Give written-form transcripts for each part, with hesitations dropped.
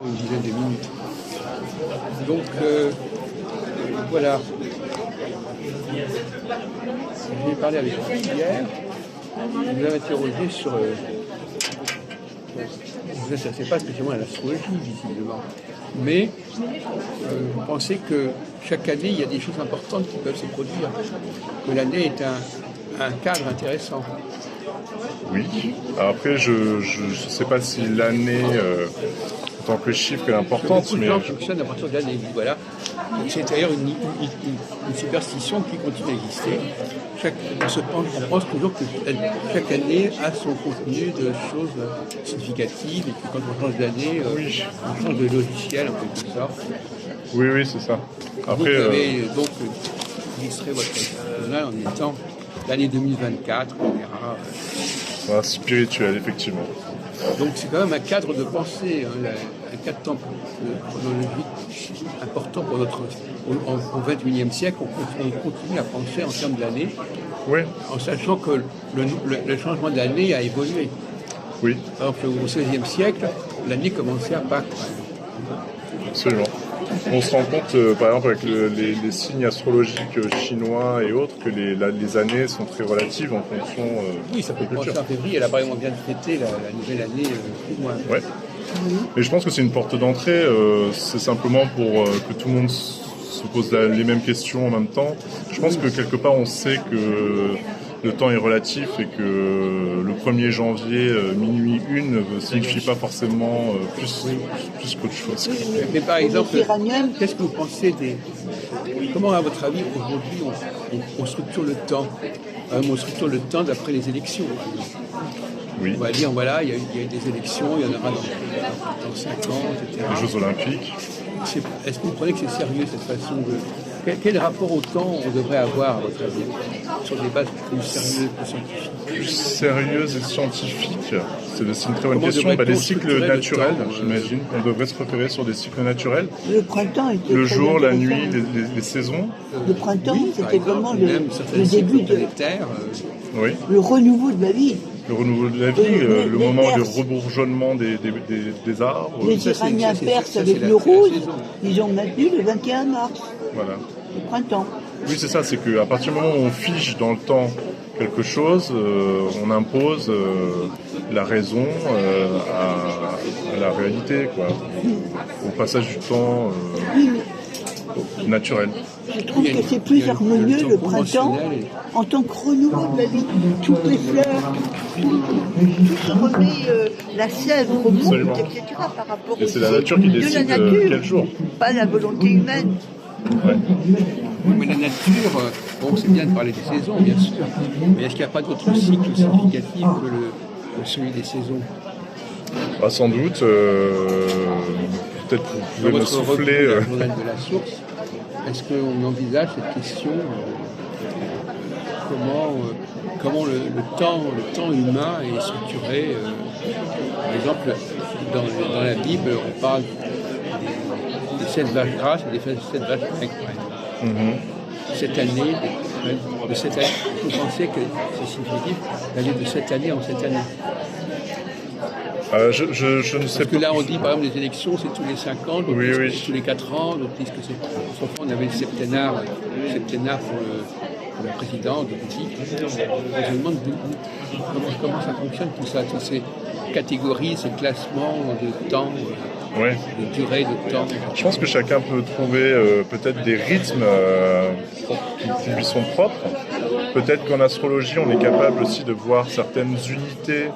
Une dizaine de minutes. Donc voilà. J'ai parlé avec lui hier. Je vous ai interrogé sur. Vous ne vous intéressez pas spécialement à l'astrologie, visiblement. Mais vous pensez que chaque année, il y a des choses importantes qui peuvent se produire. Que l'année est un cadre intéressant. Oui. Alors après, je ne sais pas si l'année, en tant que chiffre, est importante. Beaucoup de gens fonctionnent à partir de l'année. Voilà. C'est d'ailleurs une superstition qui continue à exister. On pense toujours que chaque année a son contenu de choses significatives. Et puis quand on change d'année, on change de logiciel en quelque sorte. Oui, c'est ça. Après, vous avez donc illustré votre journal en étant l'année 2024, on verra. Spirituel, effectivement. Donc c'est quand même un cadre de pensée, un cadre de temps chronologique important pour notre. Au XXIe siècle, on continue à penser en termes d'années, en sachant que le changement d'année a évolué. Oui. Par exemple, au XVIe siècle, l'année commençait à Pâques. Absolument. On se rend compte, par exemple, avec les signes astrologiques chinois et autres, que les années sont très relatives en fonction oui, ça peut commencer en février. Elle a vraiment bien fêté la nouvelle année chinoise. Ouais. Et je pense que c'est une porte d'entrée. C'est simplement pour que tout le monde se pose les mêmes questions en même temps. Je pense que quelque part, on sait que le temps est relatif et que le 1er janvier, minuit 1, ne signifie pas forcément plus qu'autre chose. Mais par exemple, qu'est-ce que vous pensez comment, à votre avis, aujourd'hui, on structure le temps on structure le temps d'après les élections. Oui. On va dire, voilà, il y a eu des élections, il y en aura dans 5 ans, etc. Les Jeux Olympiques. Est-ce que vous croyez que c'est sérieux, cette façon de... Quel rapport au temps on devrait avoir, à votre avis, sur des bases plus sérieuses, plus scientifiques? Plus sérieuses et scientifiques, c'est une très bonne question. Les cycles naturels, j'imagine. On devrait se repérer sur des cycles naturels. Le printemps était le jour, la nuit, les saisons. Le printemps, c'était vraiment le début de terre. Oui. Le renouveau de la vie. Le renouveau de la vie, le moment de rebourgeonnement des arbres. Les Iraniens perses avec le rouge, ils ont maintenu le 21 mars. Voilà. Le printemps. Oui, c'est ça, c'est qu'à partir du moment où on fige dans le temps quelque chose, on impose la raison à la réalité, quoi. Au passage du temps naturel. Je trouve que c'est plus harmonieux le printemps en tant que renouveau de la vie. Toutes les fleurs, tout se remet, la sève remonte, etc. par rapport et c'est la nature qui décide quel jour. Pas la volonté humaine. Ouais. Mais la nature, bon, c'est bien de parler des saisons, bien sûr, mais est-ce qu'il n'y a pas d'autre cycle significatif que celui des saisons? Sans doute. Peut-être que vous pouvez me souffler. Dans votre journal de la source, est-ce qu'on envisage cette question comment le temps humain est structuré par exemple, dans la Bible, on parle des 7 vaches grasses et des 7 vaches maigres. Cette année, de cette année, vous pensez que c'est significatif d'aller de cette année en cette année? Je ne sais pas. Parce que là, on dit, par exemple, les élections, c'est tous les 5 ans, d'autres disent que c'est tous les 4 ans, d'autres disent que c'est... Autrefois, on avait le septennat pour la présidence, de politique. Je me demande comment ça fonctionne, tout ça, toutes ces catégories, ces classements de temps, de durée de temps. Je pense que chacun peut trouver peut-être des rythmes qui lui sont propres. Peut-être qu'en astrologie, on est capable aussi de voir certaines unités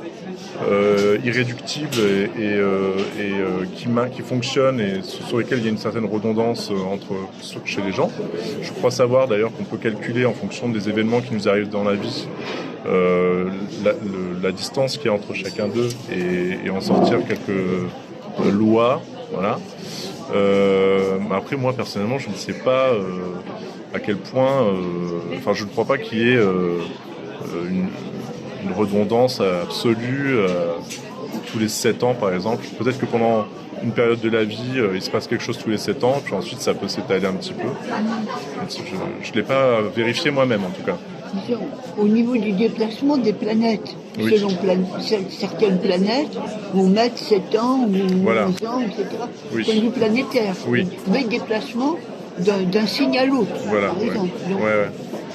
irréductibles qui fonctionnent et sur lesquelles il y a une certaine redondance chez les gens. Je crois savoir d'ailleurs qu'on peut calculer en fonction des événements qui nous arrivent dans la vie la distance qu'il y a entre chacun d'eux et en sortir quelques lois. Voilà. Après, moi personnellement, je ne sais pas à quel point. Je ne crois pas qu'il y ait une redondance absolue tous les 7 ans, par exemple. Peut-être que pendant une période de la vie, il se passe quelque chose tous les 7 ans, puis ensuite ça peut s'étaler un petit peu. Je ne l'ai pas vérifié moi-même, en tout cas. disons, au niveau du déplacement des planètes. Oui. Selon certaines planètes vont mettre 7 ans ou Voilà. 11 ans, etc. Oui. Point de vue planétaire. Oui. Mais le déplacement d'un signe à l'autre, Voilà, par ouais. exemple. Donc, Ouais.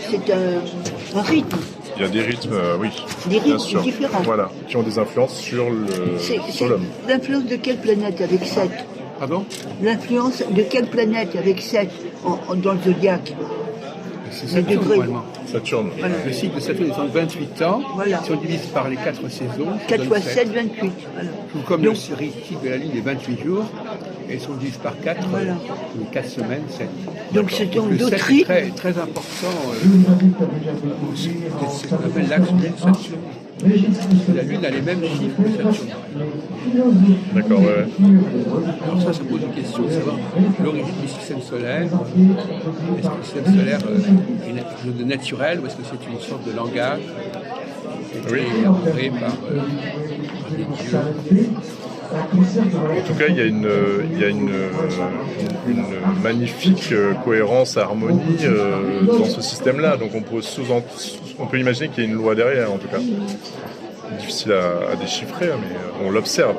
c'est un rythme. Il y a des rythmes, oui, Des bien rythmes sûr. différents. Voilà, qui ont des influences sur C'est l'homme. l'influence de quelle planète avec 7? Pardon? L'influence de quelle planète avec 7 dans le zodiaque? C'est Le Saturne, degré. normalement. Saturne. Voilà. Le cycle de Saturne est en 28 ans. Voilà. Si on divise par les 4 saisons, ça 4 donne fois 7. 7, 28. Voilà. Tout comme Donc, le cycle de la Lune est 28 jours, et si on divise par 4, Voilà. 4 semaines, 7. donc ce sont Le 7 d'autres est rythmes. très, très important. C'est ce qu'on appelle l'axe Lune-Saturne. La Lune a les mêmes chiffres que Saturne. D'accord, ouais. Alors ça pose une question de savoir l'origine du système solaire. Est-ce que le système solaire est quelque chose de naturel ou est-ce que c'est une sorte de langage qui a été élaboré par des dieux? En tout cas, il y a une magnifique cohérence, harmonie dans ce système-là. Donc on peut imaginer qu'il y a une loi derrière, en tout cas. Difficile à déchiffrer, mais on l'observe.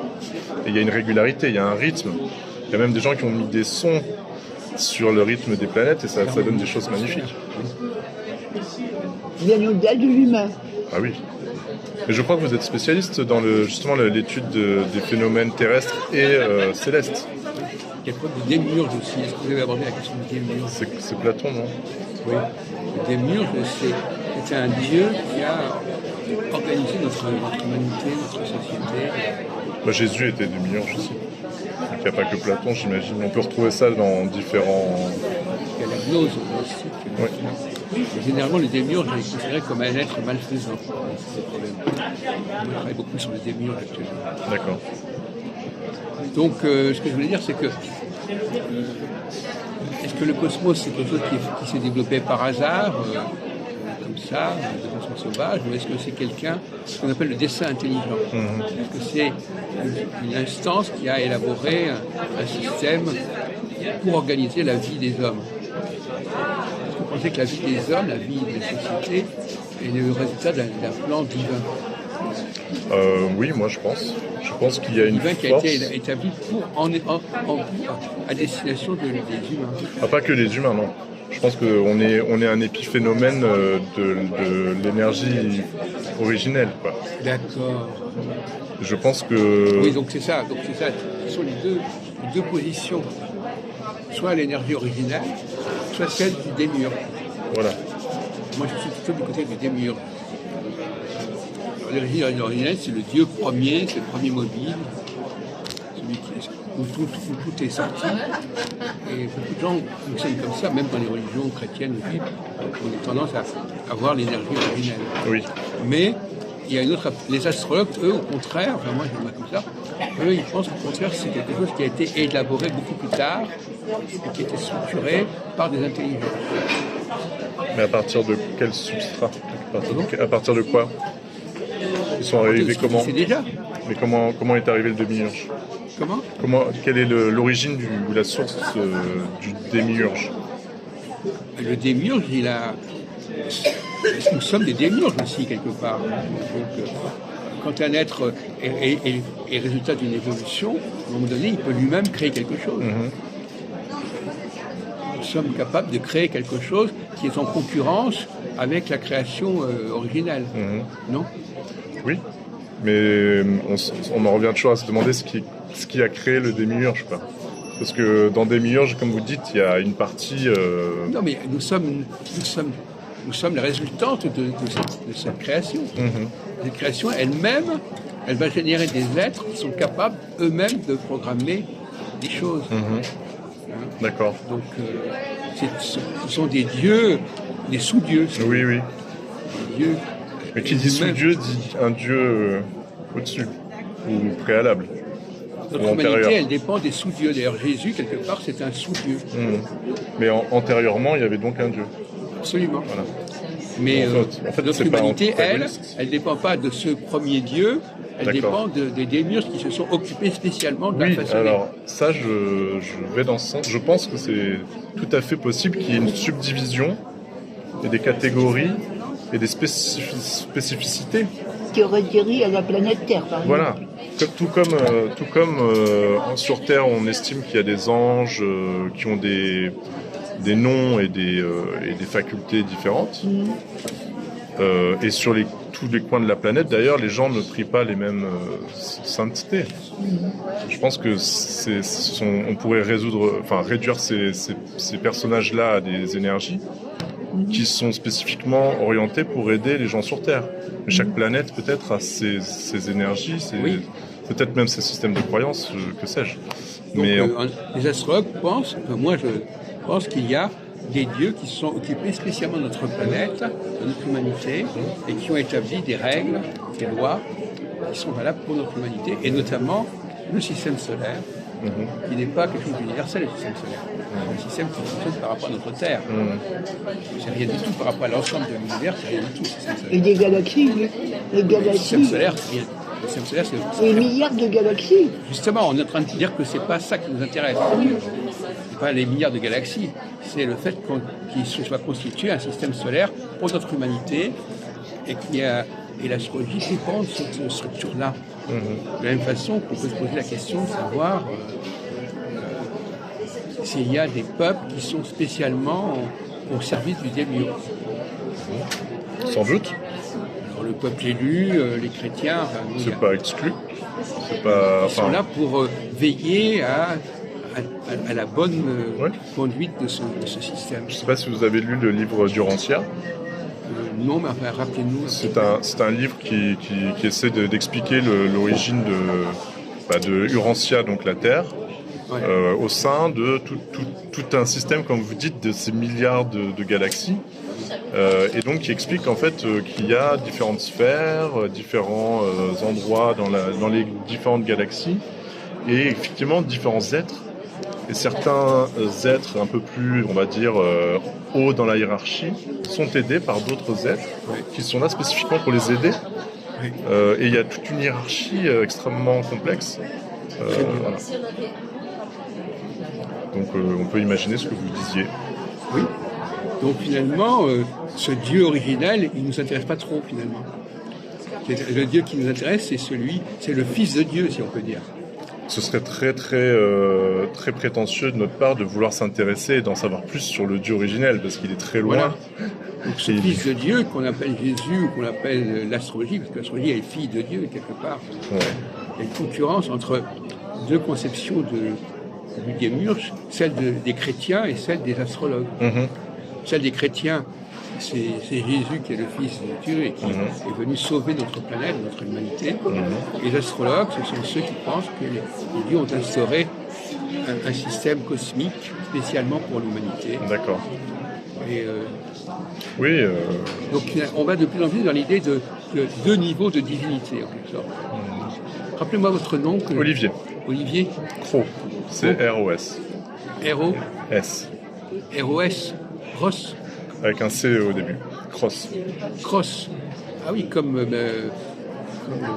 Et il y a une régularité, il y a un rythme. Il y a même des gens qui ont mis des sons sur le rythme des planètes et ça donne des choses magnifiques. Bien au-delà de l'humain. Ah oui. Et je crois que vous êtes spécialiste dans justement l'étude des phénomènes terrestres et célestes. Il y a le problème du démiurge aussi. Est-ce que vous avez abordé la question du démiurge? C'est Platon, non? Oui. Le démiurge, c'est un dieu qui a organisé notre humanité, notre société. Bah, Jésus était démiurge aussi. Donc il n'y a pas que Platon, j'imagine. On peut retrouver ça dans différents... Il y a la gnose aussi. Oui. Et généralement, le démiurge est considéré comme un être malfaisant. C'est le problème. On travaille beaucoup sur le démiurge actuellement. D'accord. Donc, ce que je voulais dire, c'est que est-ce que le cosmos, c'est quelque chose qui s'est développé par hasard, comme ça, de façon sauvage, ou est-ce que c'est ce qu'on appelle le dessein intelligent? Est-ce que c'est une instance qui a élaboré un système pour organiser la vie des hommes? Est-ce que vous pensez que la vie des hommes, la vie des sociétés, est le résultat d'un plan divin? Oui, moi je pense. Je pense qu'il y a une Divin qui a force... été établi à destination des humains. Ah, pas que les humains, non. Je pense qu'on est un épiphénomène de l'énergie originelle, quoi. D'accord. Je pense que... Oui, donc c'est ça. Ce sont les deux positions. Soit l'énergie originelle, soit celle du démiurge. Voilà. Moi, je suis plutôt du côté du démiurge. L'énergie originelle, c'est le Dieu premier, c'est le premier mobile, celui où tout est sorti. Et beaucoup de gens fonctionnent comme ça, même dans les religions chrétiennes aussi. On a tendance à voir l'énergie originelle. Oui. Mais il y a une autre. Les astrologues, eux, au contraire, enfin moi je le vois comme ça, eux ils pensent qu'au contraire c'est quelque chose qui a été élaboré beaucoup plus tard et qui a été structuré par des intelligences. Mais à partir de quel substrat? À partir de quoi? Ils sont arrivés comment? C'est déjà. Mais comment est arrivé le démiurge? Quelle est l'origine ou la source du démiurge? Le démiurge, nous sommes des démiurges aussi, quelque part. Donc, quand un être est résultat d'une évolution, à un moment donné, il peut lui-même créer quelque chose. Nous sommes capables de créer quelque chose qui est en concurrence avec la création originelle. Non? Oui, mais on en revient toujours à se demander ce qui a créé le démiurge, quoi. Parce que dans démiurge, comme vous dites, il y a une partie... Non, mais nous sommes la résultante de cette création. Cette création elle-même, elle va générer des êtres qui sont capables eux-mêmes de programmer des choses. D'accord. Donc, ce sont des dieux, des sous-dieux. Oui. Des dieux. Mais qui dit sous-dieu dit un dieu au-dessus, ou préalable. Notre humanité, elle dépend des sous-dieux. D'ailleurs, Jésus, quelque part, c'est un sous-dieu. Mais antérieurement, il y avait donc un dieu. Absolument. Voilà. Mais en fait, notre humanité, elle ne dépend pas de ce premier dieu, elle dépend des démiurges qui se sont occupés spécialement de la façon. Alors ça, je vais dans ce sens. Je pense que c'est tout à fait possible qu'il y ait une subdivision et des catégories et des spécificités. Qui aurait guéri à la planète Terre, par exemple. Voilà. Tout comme sur Terre, on estime qu'il y a des anges qui ont des noms et des facultés différentes. Et sur tous les coins de la planète, d'ailleurs, les gens ne prient pas les mêmes saintetés. Je pense que on pourrait réduire ces personnages-là à des énergies qui sont spécifiquement orientées pour aider les gens sur Terre. Mais chaque planète peut-être a ses énergies, peut-être même ses systèmes de croyances, que sais-je. Donc, les astrologues pensent, moi je pense qu'il y a des dieux qui sont occupés spécialement de notre planète, de notre humanité, et qui ont établi des règles, des lois qui sont valables pour notre humanité, et notamment le système solaire, qui n'est pas quelque chose d'universel, le système solaire. C'est un système qui fonctionne par rapport à notre Terre. C'est rien du tout par rapport à l'ensemble de l'univers, c'est rien du tout, le système solaire. Et des galaxies, oui. Les galaxies. Le système solaire, le système solaire, c'est des milliards de galaxies. Justement, on est en train de dire que c'est pas ça qui nous intéresse. C'est pas les milliards de galaxies, c'est le fait qu'il se soit constitué un système solaire pour notre humanité et l'astrologie dépend de cette structure-là. De la même façon qu'on peut se poser la question de savoir s'il y a des peuples qui sont spécialement au service du démiurge. Sans doute. Alors, le peuple élu, les chrétiens... C'est pas exclu. Ils sont là pour veiller à la bonne conduite de ce système. Je ne sais pas si vous avez lu le livre d'Urantia. Non, mais enfin, rappelez-nous. C'est un livre qui essaie d'expliquer l'origine de Urantia, donc la Terre, au sein de tout un système, comme vous dites, de ces milliards de galaxies. Et donc qui explique en fait qu'il y a différentes sphères, différents endroits dans les différentes galaxies, et effectivement différents êtres. Et certains êtres un peu plus, on va dire, hauts dans la hiérarchie sont aidés par d'autres êtres qui sont là spécifiquement pour les aider. Et il y a toute une hiérarchie extrêmement complexe. Voilà. Donc on peut imaginer ce que vous disiez. Oui. Donc finalement, ce Dieu originel, il ne nous intéresse pas trop finalement. Le Dieu qui nous intéresse, c'est le Fils de Dieu, si on peut dire. Ce serait très prétentieux de notre part de vouloir s'intéresser et d'en savoir plus sur le Dieu originel, parce qu'il est très loin. Voilà. Donc ce Fils de Dieu, qu'on appelle Jésus, ou qu'on appelle l'astrologie, parce que l'astrologie est fille de Dieu quelque part. Ouais. Il y a une concurrence entre deux conceptions du démiurge, celle des chrétiens et celle des astrologues. Celle des chrétiens, c'est Jésus qui est le Fils de Dieu et qui est venu sauver notre planète, notre humanité. Les astrologues, ce sont ceux qui pensent que les dieux ont instauré un système cosmique spécialement pour l'humanité. D'accord. Et, oui. Donc on va de plus en plus dans l'idée de deux niveaux de divinité, en quelque sorte. Rappelez-moi votre nom. Olivier. Olivier Cros. C'est R-O-S. R-O-S. R-O-S. Cross. Avec un C au début. Cross. Cross. Ah oui, comme le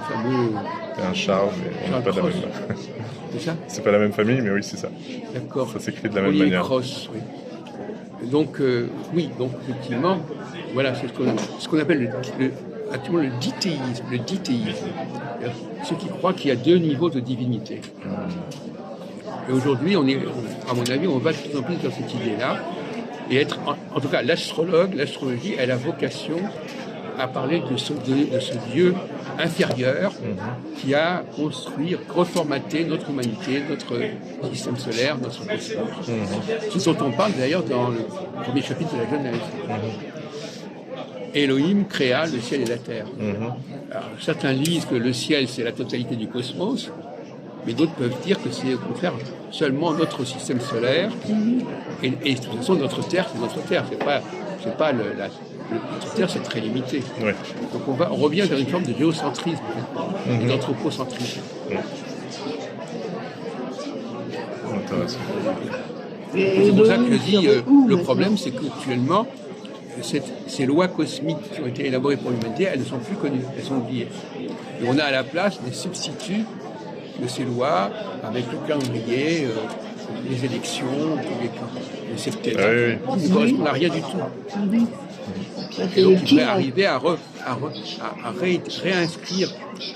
fameux... C'est un Charles, mais on n'est pas de la même. C'est ça ? C'est pas la même famille, mais oui, c'est ça. D'accord. Ça s'écrit de la même manière. Cross, oui. Donc, donc effectivement, voilà, c'est ce qu'on appelle actuellement le dithéisme. Ceux qui croient qu'il y a deux niveaux de divinité. Et aujourd'hui, à mon avis, on va de plus en plus dans cette idée-là. Et être, en tout cas, l'astrologie, elle a vocation à parler de ce Dieu inférieur qui a construit, reformaté notre humanité, notre système solaire, notre cosmos. Ce dont on parle d'ailleurs dans le premier chapitre de la Genèse. Elohim créa le ciel et la terre. Alors, certains disent que le ciel, c'est la totalité du cosmos, mais d'autres peuvent dire que c'est au contraire seulement notre système solaire, et de toute façon notre Terre, c'est notre Terre, c'est pas notre Terre, c'est très limité. Ouais. Donc on revient vers une forme de géocentrisme et d'anthropocentrisme. Intéressant. C'est pour ça que je dis, le problème, c'est qu'actuellement, ces lois cosmiques qui ont été élaborées pour l'humanité, elles ne sont plus connues, elles sont oubliées. Et on a à la place des substituts de ces lois, avec le calendrier, les élections, les septennats, qui ne correspondent à rien du tout. Et donc il faudrait arriver à réinscrire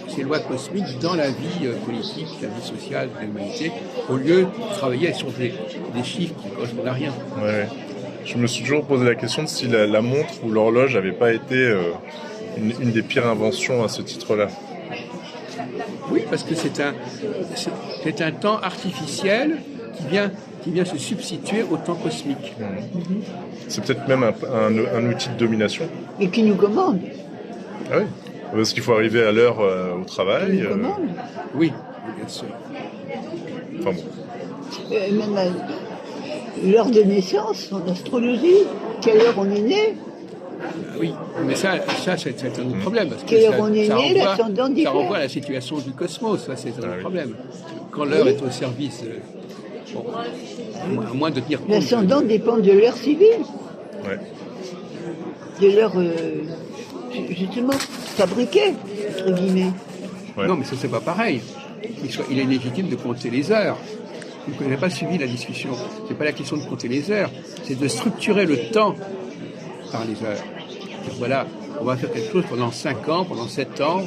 ces lois cosmiques dans la vie politique, la vie sociale de l'humanité, au lieu de travailler sur des chiffres qui ne correspondent à rien. Ouais. Je me suis toujours posé la question de si la montre ou l'horloge n'avait pas été une des pires inventions à ce titre-là. Oui, parce que c'est un temps artificiel qui vient se substituer au temps cosmique. C'est peut-être même un outil de domination. Et qui nous commande. Ah oui, parce qu'il faut arriver à l'heure au travail. Qui nous commande. Oui, bien sûr. Enfin bon. Même l'heure de naissance, en astrologie, quelle heure on est né. Oui, mais ça c'est un autre problème. Parce que quelle heure on est né, l'ascendant diffère. Ça renvoie à la situation du cosmos, ça c'est un autre problème. Quand l'heure est au service, à moins de tenir compte. L'ascendant dépend de l'heure civile. Ouais. De l'heure, justement, fabriquée, entre guillemets. Ouais. Non, mais ça c'est pas pareil. Il est légitime de compter les heures. Vous n'avez pas suivi la discussion. C'est pas la question de compter les heures, c'est de structurer le temps par les heures. Donc voilà, on va faire quelque chose pendant 5 ans, pendant 7 ans.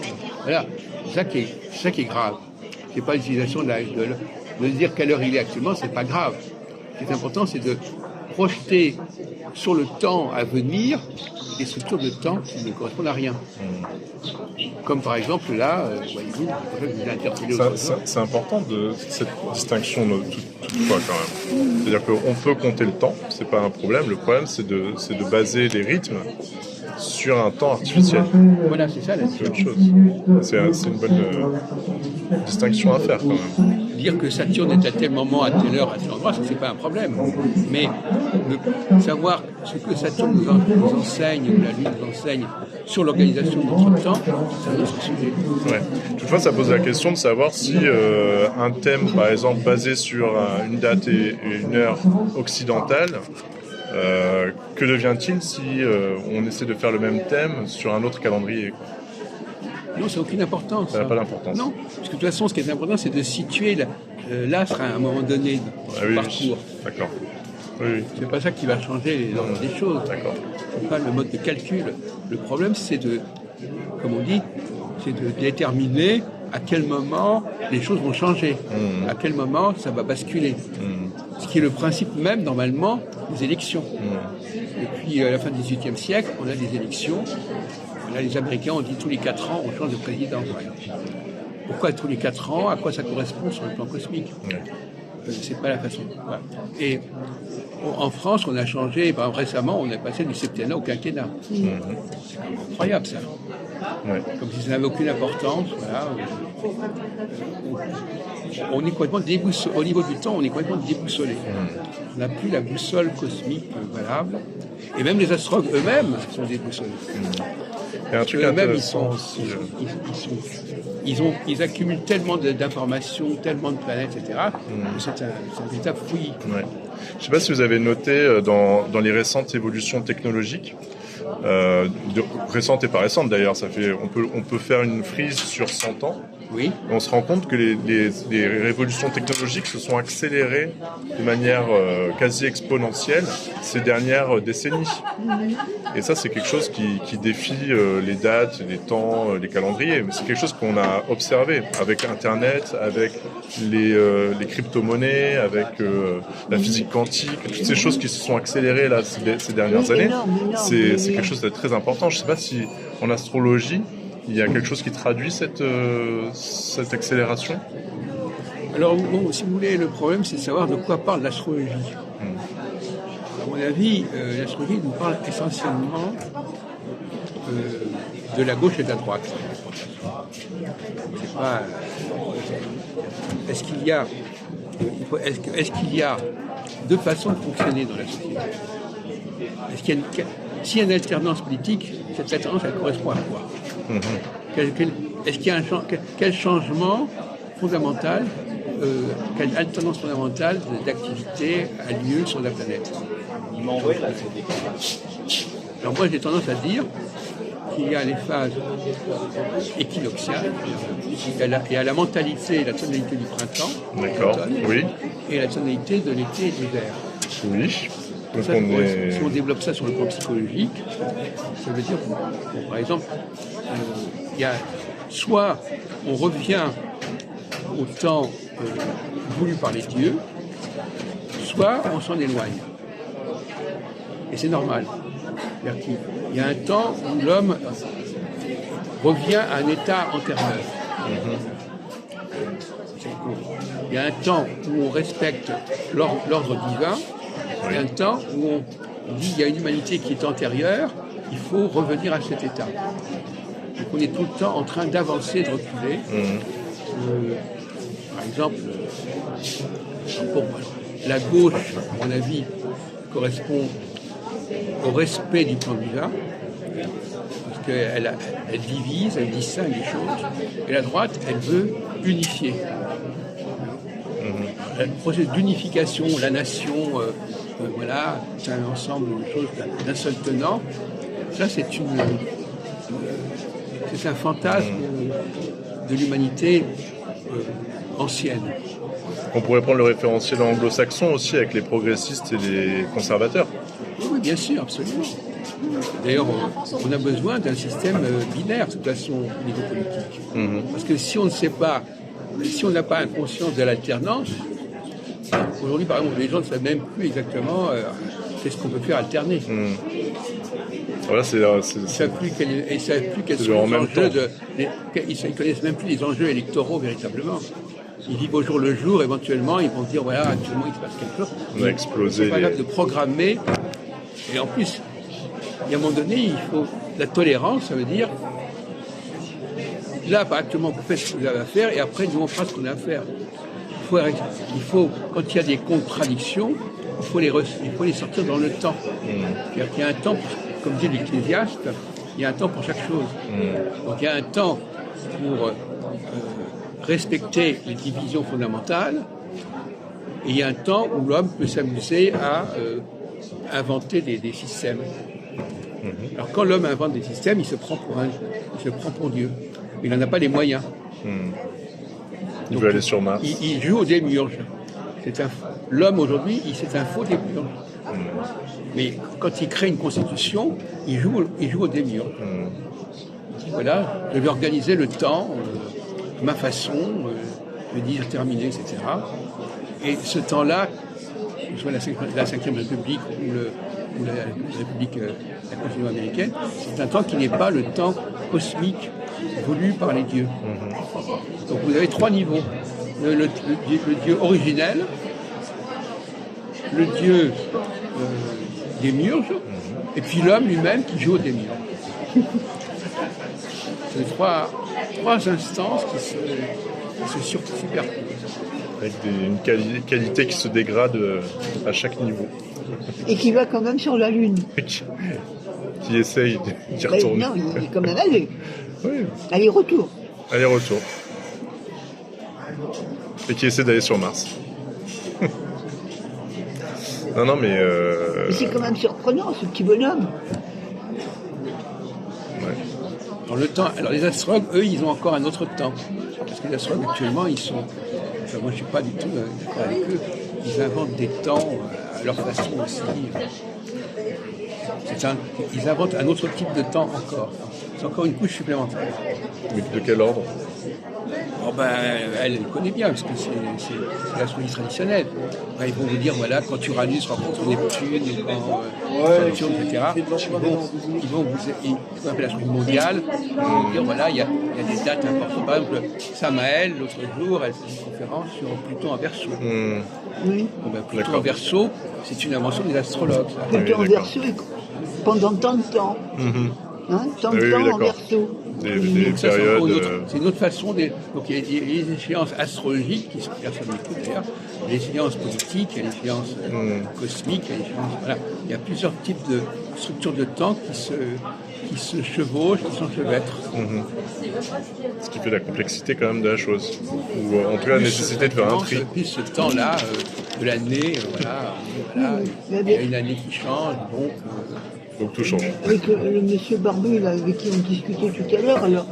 Voilà, c'est ça qui est grave. C'est pas l'utilisation de dire quelle heure il est actuellement, c'est pas grave. Ce qui est important, c'est de projeter sur le temps à venir des structures de temps qui ne correspondent à rien. Comme par exemple là, voyez-vous, vous interpellez c'est important cette distinction toutefois quand même. C'est-à-dire qu'on peut compter le temps, c'est pas un problème. Le problème, c'est de baser les rythmes sur un temps artificiel. Voilà, c'est ça la chose. C'est une bonne distinction à faire quand même. Dire que Saturne est à tel moment, à telle heure, à tel endroit, ça c'est pas un problème. Mais savoir ce que Saturne nous enseigne, ou la Lune nous enseigne sur l'organisation de notre temps, c'est un autre sujet. Ouais. Toutefois, ça pose la question de savoir si un thème, par exemple, basé sur une date et une heure occidentale, que devient-il si on essaie de faire le même thème sur un autre calendrier, quoi? Non, ça n'a aucune importance. Ça n'a pas d'importance. Non, parce que de toute façon, ce qui est important, c'est de situer l'astre à un moment donné du parcours. D'accord. Oui. C'est pas ça qui va changer l'ordre des choses. D'accord. C'est pas le mode de calcul. Le problème, c'est comme on dit, c'est de déterminer à quel moment les choses vont changer, à quel moment ça va basculer. Ce qui est le principe même, normalement, des élections. Depuis la fin du XVIIIe siècle, on a des élections. Là, les Américains ont dit tous les 4 ans, on change de président. Pourquoi tous les 4 ans? À quoi ça correspond sur le plan cosmique? C'est pas la façon. Voilà. Et en France, on a changé, récemment, on est passé du septennat au quinquennat. C'est quand même incroyable, ça. Ouais. Comme si ça n'avait aucune importance. Voilà. On est complètement déboussolé. Au niveau du temps, on est complètement déboussolé. On n'a plus la boussole cosmique valable. Et même les astrologues eux-mêmes sont déboussolés. Et un truc intéressant aussi. Ils accumulent tellement d'informations, tellement de planètes, etc. C'est un véritable fouillis. Ouais. Je ne sais pas si vous avez noté dans les récentes évolutions technologiques, récentes et pas récentes d'ailleurs, on peut faire une frise sur 100 ans. Oui. On se rend compte que les révolutions technologiques se sont accélérées de manière quasi exponentielle ces dernières décennies. Et ça, c'est quelque chose qui défie les dates, les temps, les calendriers. C'est quelque chose qu'on a observé avec Internet, avec les crypto-monnaies, avec la physique quantique, toutes ces choses qui se sont accélérées là, ces dernières années. C'est quelque chose de très important. Je ne sais pas si en astrologie, il y a quelque chose qui traduit cette accélération? Alors, bon, si vous voulez, le problème, c'est de savoir de quoi parle l'astrologie. À mon avis, l'astrologie nous parle essentiellement de la gauche et de la droite. C'est pas... Est-ce qu'il y a deux façons de fonctionner dans la société? S'il y a une alternance politique, cette alternance, elle correspond à quoi? Est-ce qu'il y a quel changement fondamental, quelle alternance fondamentale d'activité a lieu sur la planète? Alors moi j'ai tendance à dire qu'il y a les phases équinoxiales, il y a la mentalité et la tonalité du printemps, d'accord, oui, et la tonalité de l'été et de l'hiver. Oui. Donc ça, si on développe ça sur le plan psychologique, ça veut dire, par exemple, il y a soit on revient au temps voulu par les dieux, soit on s'en éloigne. Et c'est normal. C'est-à-dire qu'il y a un temps où l'homme revient à un état antérieur. Il y a un temps où on respecte l'ordre divin, et un temps où on dit qu'il y a une humanité qui est antérieure, il faut revenir à cet état. Donc on est tout le temps en train d'avancer, de reculer. Par exemple, pour la gauche, à mon avis, correspond au respect du plan divin, parce qu'elle divise, elle distingue les choses, et la droite, elle veut unifier. Le processus d'unification, la nation, voilà, c'est un ensemble de choses d'un seul tenant. Ça, c'est un fantasme de l'humanité ancienne. On pourrait prendre le référentiel anglo-saxon aussi avec les progressistes et les conservateurs. Oui, bien sûr, absolument. D'ailleurs, on a besoin d'un système binaire, de toute façon, au niveau politique. Parce que si on ne sait pas, si on n'a pas conscience de l'alternance, aujourd'hui, par exemple, les gens ne savent même plus exactement qu'est-ce qu'on peut faire alterner. Voilà, ils ne savent plus quels sont les enjeux ils ne connaissent même plus les enjeux électoraux véritablement. Ils vivent au jour le jour, éventuellement, ils vont se dire voilà, actuellement il se passe quelque chose. On a explosé. C'est pas grave de programmer. Et en plus, à un moment donné, il faut la tolérance, ça veut dire là, actuellement, vous faites ce que vous avez à faire, et après, nous, on fera ce qu'on a à faire. Il faut, quand il y a des contradictions, il faut les sortir dans le temps. C'est-à-dire qu'il y a un temps, comme dit l'Ecclésiaste, il y a un temps pour chaque chose. Donc il y a un temps pour respecter les divisions fondamentales, et il y a un temps où l'homme peut s'amuser à inventer des systèmes. Alors quand l'homme invente des systèmes, il se prend pour Dieu. Il n'en a pas les moyens. Il veut aller sur Mars. Il joue au démiurge. L'homme aujourd'hui, c'est un faux démiurge. Mais quand il crée une constitution, il joue au démiurge. Il dit voilà, je vais organiser le temps, ma façon, je vais dire terminer, etc. Et ce temps-là, soit la 5e République ou la République, la Constitution américaine, c'est un temps qui n'est pas le temps cosmique voulu par les dieux. Donc vous avez 3 niveaux. Le dieu originel, le dieu démiurge, et puis l'homme lui-même qui joue au démiurge. C'est trois instances qui se superposent. Avec une qualité qui se dégrade à chaque niveau. Et qui va quand même sur la Lune. Qui essaye d'y retourner. Non, il est quand même allé. Oui. Aller-retour. Aller-retour. Et qui essaie d'aller sur Mars. Non, mais... Mais c'est quand même surprenant, ce petit bonhomme. Ouais. Dans le temps, alors les astrologues, eux, ils ont encore un autre temps. Parce que les astrologues, actuellement, ils sont... Enfin, moi, je ne suis pas du tout d'accord avec eux. Ils inventent des temps à leur façon aussi. Ils inventent un autre type de temps encore. C'est encore une couche supplémentaire. Mais de quel ordre? Oh ben, elle connaît bien, parce que c'est l'astrologie traditionnelle. Ben, ils vont vous dire, voilà, quand Uranus rencontre Neptune, quand Saturne, etc., ils vont vous appeler l'astrologie mondiale, ils vont vous dire, voilà, il y a des dates importantes. Par exemple, Samaël, l'autre jour, elle fait une conférence sur Pluton en Verseau. Oui. Bon, ben, Pluton en Verseau, c'est une invention des astrologues. Ça. Pluton en Verseau, pendant tant de temps. Tant de temps en Verseau. Des périodes... C'est une autre façon. Donc il y a les échéances astrologiques qui sont personne n'écoute d'ailleurs, les échéances politiques, il y a les échéances cosmiques, voilà. Il y a plusieurs types de structures de temps qui se chevauchent, qui s'enchevêtrent. Ce qui fait la complexité quand même de la chose. Ou en tout cas la nécessité de faire un tri. Puis ce temps-là de l'année, voilà, il y a une année qui change, donc tout change. Avec le monsieur Barbu, là, avec qui on discutait tout à l'heure, alors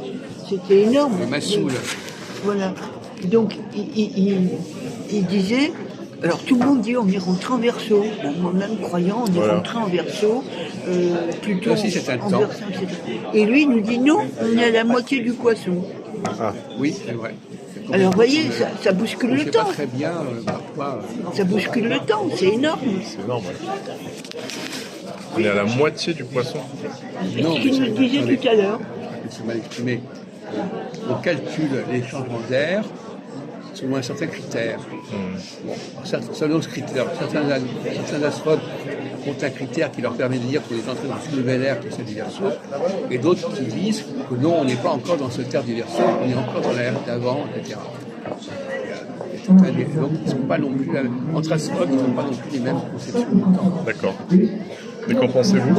c'était énorme. Le Massoul. Voilà. Donc il disait Alors tout le monde dit on est rentré en verso. Ben, moi-même croyant, on est rentré en verso, plutôt aussi, c'est un en temps. verso, etc. Et lui il nous dit non, on est à la moitié du poisson. Ah, Oui, c'est vrai. Alors vous voyez, ça bouscule Je le sais temps. pas très bien parfois. Ça bouscule le temps, c'est énorme. c'est énorme, ouais. On est à la moitié du poisson. C'est ce qu'il nous disait attendez, tout à l'heure. c'est mal exprimé. On calcule les changements d'air selon un certain critère. Bon, selon ce critère, certains astronautes ont un critère qui leur permet de dire qu'on est en train de soulever l'air, que c'est du verso, et d'autres qui disent que non, on n'est pas encore dans ce terre du verso, on est encore dans l'ère d'avant, etc. Donc, ils ne sont pas non plus, entre astronautes, ils n'ont pas non plus les mêmes conceptions du temps. D'accord. Et qu'en pensez-vous?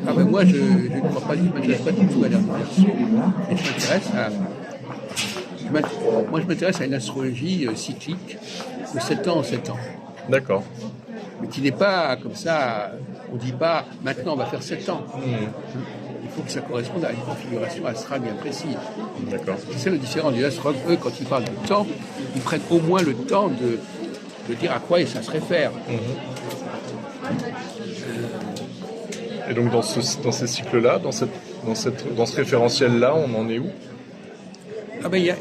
Ah ben moi, je ne crois pas, je ne m'intéresse pas du tout à l'ère du verso, et je m'intéresse à une astrologie cyclique de 7 ans en 7 ans. D'accord. Mais qui n'est pas comme ça, on ne dit pas maintenant on va faire 7 ans. Il faut que ça corresponde à une configuration astrale bien précise. D'accord. C'est le différent des astrologues. Eux, quand ils parlent du temps, ils prennent au moins le temps de dire à quoi ça se réfère. Et donc dans ces cycles-là, dans ce référentiel-là, on en est où? Ah ben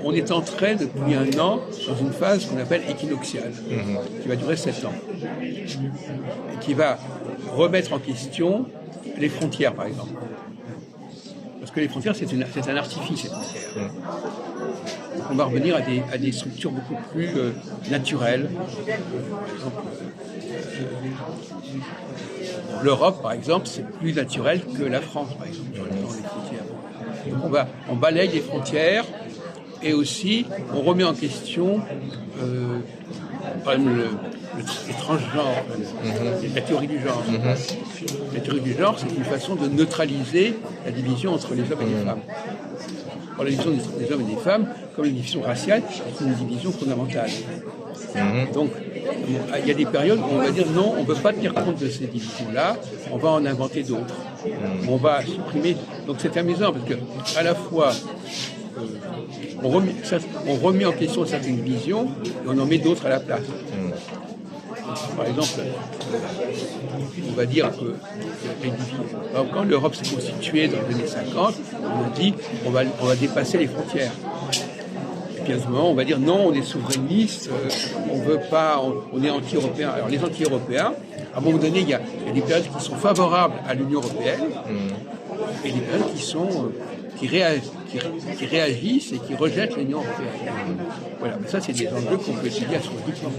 on est entré depuis un an dans une phase qu'on appelle équinoxiale, qui va durer 7 ans, et qui va remettre en question les frontières, par exemple. Parce que les frontières, c'est un artifice, les frontières. On va revenir à des structures beaucoup plus naturelles. Par exemple, l'Europe, par exemple, c'est plus naturel que la France, par exemple, dans les frontières. Donc on balaye les frontières et aussi on remet en question par exemple les transgenres, la théorie du genre. La théorie du genre, c'est une façon de neutraliser la division entre les hommes et les femmes. Alors, la division des hommes et des femmes, comme la division raciale, c'est une division fondamentale. Donc, il y a des périodes où on va dire non, on ne peut pas tenir compte de ces divisions-là, on va en inventer d'autres. On va supprimer. Donc c'est amusant parce que à la fois on remet en question certaines divisions et on en met d'autres à la place. Par exemple, on va dire que quand l'Europe s'est constituée dans les années 50, on a dit on va dépasser les frontières. Et puis à ce moment, on va dire non, on est souverainiste, on veut pas, on est anti-européen. Alors les anti-européens, à un moment donné, il y a des périodes qui sont favorables à l'Union européenne et des périodes qui réagissent et qui rejettent l'Union européenne. Voilà, mais ça c'est des enjeux qu'on peut étudier astrologiquement.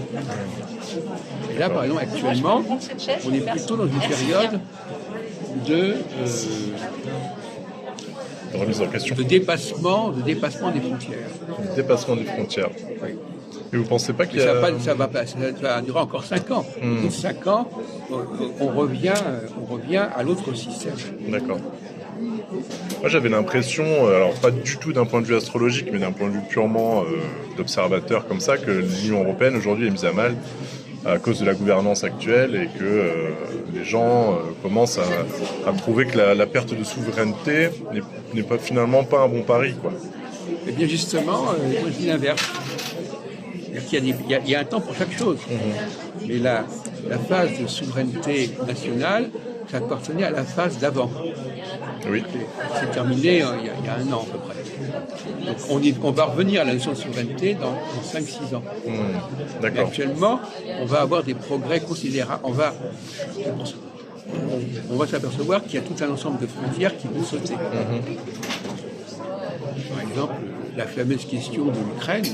Et là, par exemple, actuellement, on est plutôt dans une période de remise en question. De dépassement des frontières. Dépassement des frontières. Oui. Et vous ne pensez pas qu'il y ça a... va durer encore 5 ans. Au bout de 5 ans, on revient à l'autre système. D'accord. Moi, j'avais l'impression, alors pas du tout d'un point de vue astrologique, mais d'un point de vue purement d'observateur comme ça, que l'Union européenne aujourd'hui est mise à mal à cause de la gouvernance actuelle et que les gens commencent à trouver que la perte de souveraineté n'est pas finalement pas un bon pari, quoi. Eh bien justement, moi je dis l'inverse. Il y a un temps pour chaque chose. Mais la phase de souveraineté nationale, ça appartenait à la phase d'avant. Oui. C'est terminé il y a un an à peu près. Donc on va revenir à la notion de souveraineté dans 5-6 ans. D'accord. Mais actuellement, on va avoir des progrès considérables. On va s'apercevoir qu'il y a tout un ensemble de frontières qui vont sauter. Par exemple, la fameuse question de l'Ukraine.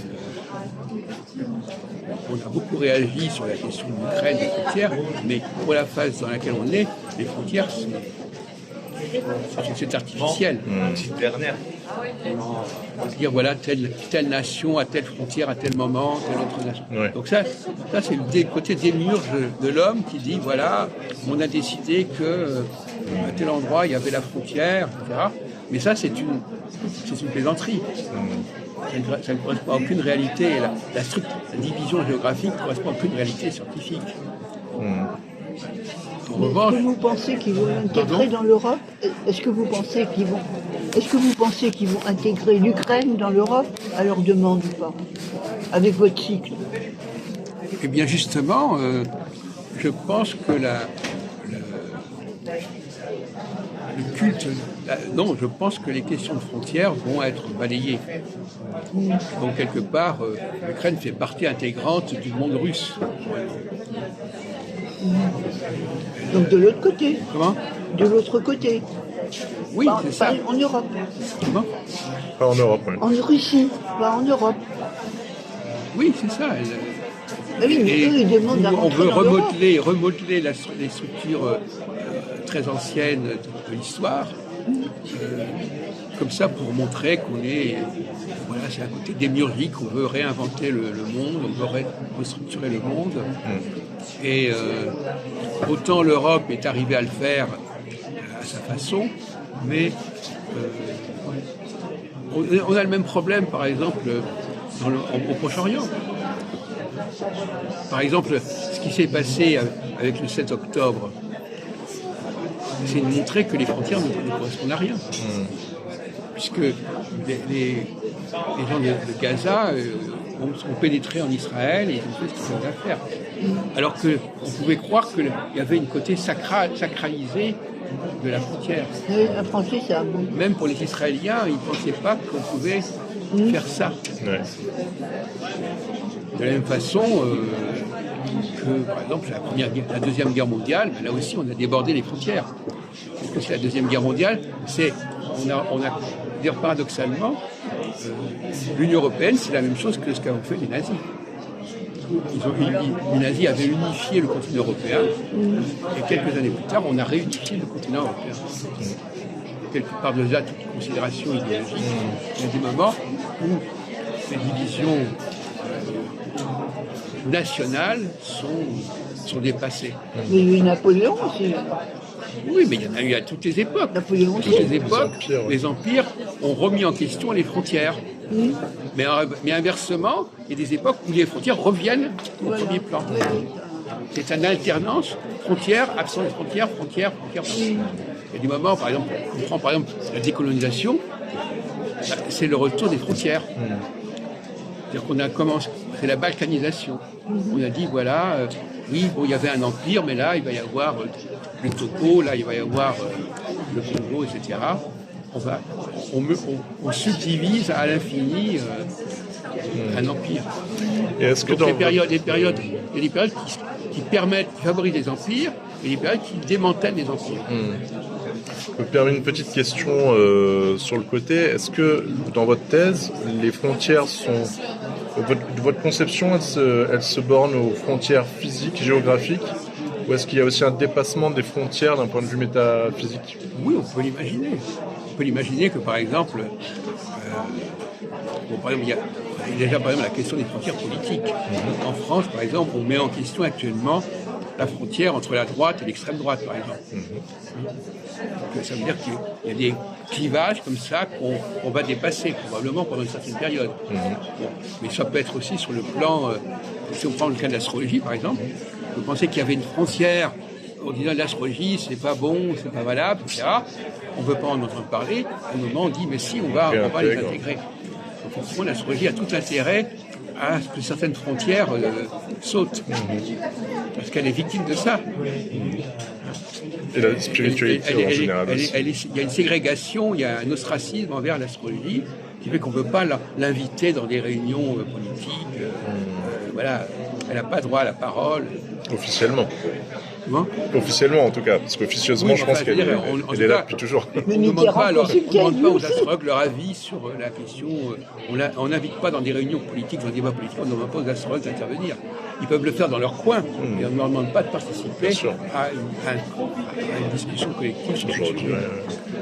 On a beaucoup réagi sur la question de l'Ukraine, des frontières, mais pour la phase dans laquelle on est, les frontières, c'est artificiel. C'est dernière. On va se dire, voilà, telle nation à telle frontière, à tel moment, telle autre nation. Ouais. Donc ça c'est le côté démiurge de l'homme qui dit, voilà, on a décidé qu'à tel endroit, il y avait la frontière, etc. Mais ça, c'est une plaisanterie. Ça ne correspond à aucune réalité. La division géographique ne correspond à aucune réalité scientifique. En revanche, Est-ce que vous pensez qu'ils vont l'intégrer dans l'Europe? Est-ce que vous pensez qu'ils vont Est-ce que vous pensez qu'ils vont intégrer l'Ukraine dans l'Europe à leur demande ou pas? Avec votre cycle? Eh bien justement, je pense que le culte... non, je pense que les questions de frontières vont être balayées. Donc quelque part, l'Ukraine fait partie intégrante du monde russe. Donc de l'autre côté? Comment? De l'autre côté? Oui, c'est ça. En Europe? Comment? Pas en Europe, oui. En Russie, pas en Europe. Oui, c'est ça. Ah oui, mais eux, ils demandent à on rentrer veut dans l'Europe. remodeler les structures très anciennes de l'histoire, comme ça pour montrer qu'on est, voilà, c'est un côté démiurgique, on veut réinventer le monde, on veut restructurer le monde. Et autant l'Europe est arrivée à le faire à sa façon, mais on a le même problème, par exemple, au Proche-Orient. Par exemple, ce qui s'est passé avec le 7 octobre, c'est de montrer que les frontières ne correspondent à rien. Puisque les gens de Gaza ont pénétré en Israël et ils ont fait ce qu'ils avaient à faire. Alors qu'on pouvait croire qu'il y avait une côté sacralisé de la frontière. Oui, la frontière, c'est un bon. Même pour les Israéliens, ils ne pensaient pas qu'on pouvait faire ça. Ouais. De la même façon que, par exemple, la Deuxième Guerre mondiale, là aussi, on a débordé les frontières. Parce que c'est la Deuxième Guerre mondiale, on a dire paradoxalement, l'Union européenne, c'est la même chose que ce qu'ont fait les nazis. Les nazis avaient unifié le continent européen, et quelques années plus tard, on a réunifié le continent européen. Quelque part de là, toute considération idéologique, il y a des moments où les divisions nationales sont dépassées. Mais il y a eu Napoléon aussi. Oui, mais il y en a eu à toutes les époques. Napoléon À aussi. toutes les époques, les empires ont remis en question les frontières. Mais inversement, il y a des époques où les frontières reviennent au premier plan. C'est une alternance, frontières, absence de frontières, frontières. Il y a des moments, par exemple, on prend par exemple la décolonisation, c'est le retour des frontières. C'est-à-dire qu'on a commencé, c'est la balkanisation. On a dit, voilà, oui, bon, il y avait un empire, mais là, il va y avoir le Togo, là, il va y avoir le Congo, etc. On subdivise à l'infini un empire. Et est-ce que donc, il y a des périodes qui permettent, qui favorisent les empires, et des périodes qui démantèlent les empires. Je me permets une petite question sur le côté. Est-ce que dans votre thèse, les frontières sont... Votre conception, elle se borne aux frontières physiques, géographiques, ou est-ce qu'il y a aussi un dépassement des frontières d'un point de vue métaphysique? Oui, on peut l'imaginer. On peut l'imaginer que, par exemple, il y a déjà par exemple la question des frontières politiques. En France, par exemple, on met en question actuellement la frontière entre la droite et l'extrême droite, par exemple. Donc, ça veut dire qu'il y a des clivages comme ça qu'on va dépasser, probablement pendant une certaine période. Bon, mais ça peut être aussi sur le plan, si on prend le cas de l'astrologie, par exemple, vous pensez qu'il y avait une frontière en disant l'astrologie, c'est pas bon, c'est pas valable, etc. On ne veut pas en entendre parler. Au moment, on dit, mais si, on va les intégrer. Donc, effectivement, l'astrologie a tout intérêt à ce que certaines frontières sautent. Parce qu'elle est victime de ça. Et la spiritualité en général aussi. Il y a une ségrégation, il y a un ostracisme envers l'astrologie qui fait qu'on ne peut pas l'inviter dans des réunions politiques. Voilà, elle n'a pas droit à la parole. Officiellement. Comment ? Officiellement en tout cas, parce qu'officieusement je pense qu'elle est là depuis toujours. On ne demande pas aux astrologues leur avis sur la question. On n'invite pas dans des réunions politiques, dans des débats politiques, on ne demande pas aux astrologues d'intervenir. Ils peuvent le faire dans leur coin, mais on ne leur demande pas de participer à une discussion collective sur ce sujet.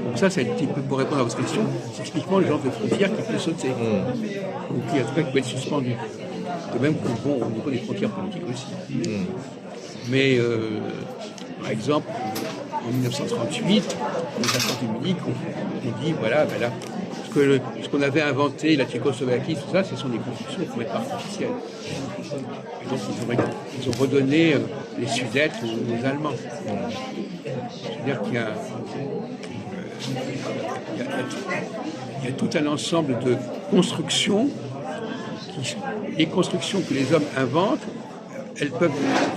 Donc ça, c'est un petit peu pour répondre à votre question, c'est typiquement le genre de frontière qui peut sauter. Donc il y a tout cas qui peut être suspendu. De même qu'au niveau des frontières politiques aussi. Mais, par exemple, en 1938, les Nations Unies, on dit, voilà, ben là, ce qu'on avait inventé, la Tchécoslovaquie, tout ça, ce sont des constructions complètement artificielles. Et donc, ils ont redonné les Sudètes aux Allemands. C'est-à-dire qu'il y a il y a tout un ensemble de constructions, les constructions que les hommes inventent, il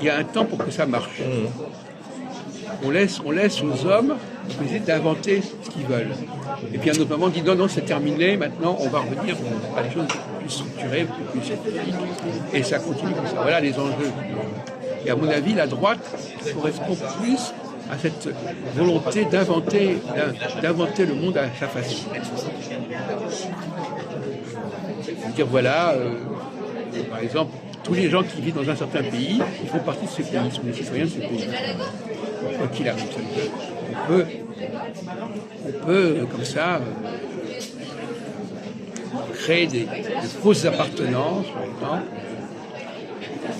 y a un temps pour que ça marche. On laisse aux hommes essayer d'inventer ce qu'ils veulent. Et puis à un autre moment, on dit non, c'est terminé, maintenant on va revenir à des choses plus structurées, plus scientifiques. Et ça continue comme ça. Voilà les enjeux. Et à mon avis, la droite correspond plus à cette volonté d'inventer le monde à sa façon. Dire voilà, par exemple, tous les gens qui vivent dans un certain pays, ils font partie de ce pays, ils sont des citoyens de ce pays. Quoi qu'il arrive, on peut comme ça, créer des fausses appartenances, par exemple.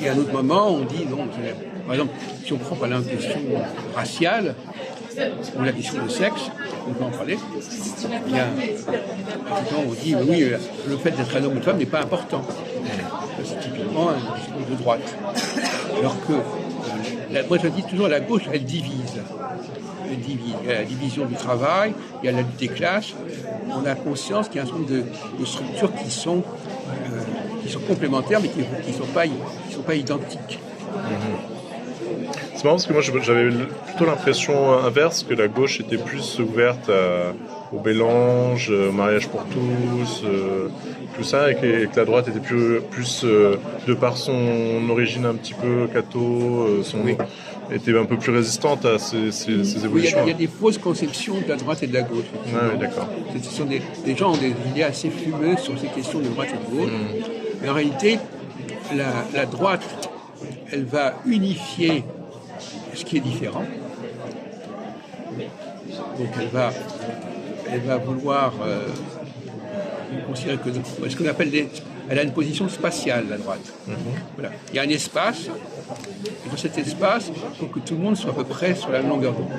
Et à un autre moment, on dit non. Par exemple, si on prend par exemple la question raciale ou la question de sexe, on peut en parler. Il y a on dit oui, le fait d'être un homme ou une femme n'est pas important. C'est typiquement un discours de droite. Alors que moi je dis toujours la gauche, elle divise. Il y a la division du travail, il y a la lutte des classes. On a conscience qu'il y a un certain nombre de structures qui sont complémentaires, mais qui ne sont pas identiques. C'est marrant parce que moi j'avais plutôt l'impression inverse, que la gauche était plus ouverte au mélange, au mariage pour tous, tout ça, et que la droite était plus de par son origine un petit peu catho, était un peu plus résistante à ces évolutions. Il y a des fausses conceptions de la droite et de la gauche. Ah, oui, d'accord. Ce sont des gens ont des idées assez fumeuses sur ces questions de droite et de gauche. Mais en réalité, la droite, elle va unifier ce qui est différent. Donc elle va vouloir considérer que ce qu'on appelle elle a une position spatiale, la droite. Voilà. Il y a un espace, et dans cet espace, il faut que tout le monde soit à peu près sur la même longueur d'onde.